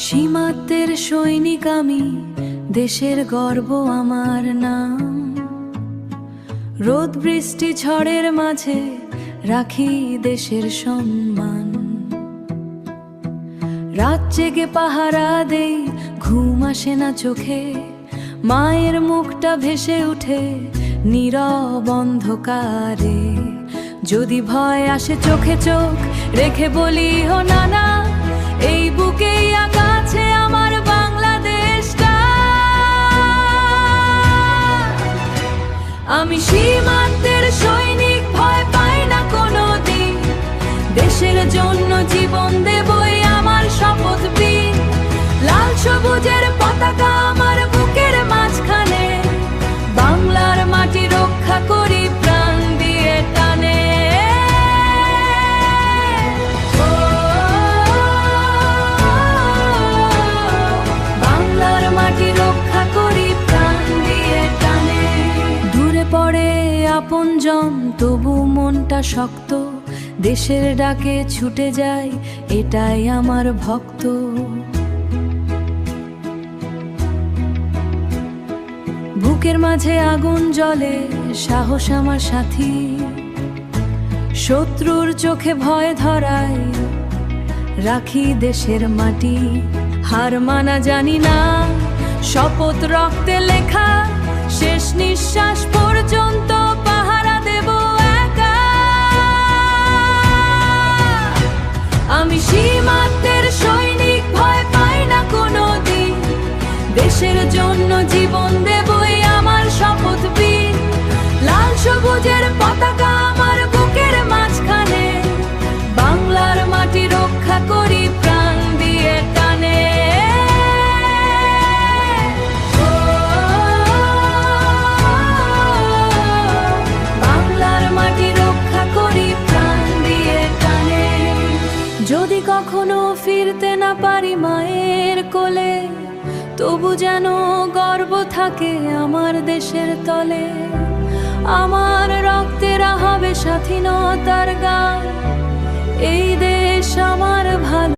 সীমান্তের সৈনিক আমি, দেশের গর্ব আমার নাম। রোদ বৃষ্টি ঝড়ের মাঝে রাখি দেশের সম্মান। রাত জেগে পাহারা দেই, ঘুম আসে না চোখে। মায়ের মুখটা ভেসে উঠে নীরব অন্ধকারে। যদি ভয় আসে চোখে চোখ রেখে বলি, ও নানা, এই বুকেই আকাছে আমার বাংলাদেশটা। আমি সীমান্তের সৈনিক, ভয় পাই না কোনো দিন। দেশের জন্য জীবন দেবই আমার শপথ বিন। লাল সবুজের পতাকা আমার বুকের মাঝখানে। বাংলার মাটি রক্ষা করি প্রাণ দিয়ে টানে। বাংলার মাটি রক্ষা করি প্রাণ দিয়ে টানে। দূরে পড়ে আপনজন, তবু মনটা শক্ত। দেশের ডাকে ছুটে যায়, এটাই আমার ভক্ত। বুকের মাঝে আগুন জ্বলে, সাহস আমার সাথী। শত্রুর চোখে ভয় ধরায় রাখি দেশের মাটি। হার মানা জানি না, শপথ রক্তে লেখা। শেষ নিঃশ্বাস পর্যন্ত পাহারা দেব একা। আমি সীমান্তের সৈনিক, ভয় পাই না কোনো দিন। দেশের জন্য জীবন দেবই আমার শপথ বিন। লাল সবুজের পতাকা আমার বুকের মাঝখানে। বাংলার মাটি রক্ষা করি প্রাণ দিয়ে টানে। বাংলার মাটি রক্ষা করি প্রাণ দিয়ে টানে। যদি কখনো ফিরতে না পারি মায়ের কোলে, তবু যেন গর্ব থাকে আমার দেশের তলে। আমার রক্তেরা হবে স্বাধীনতার গান। এই দেশ আমার ভালো।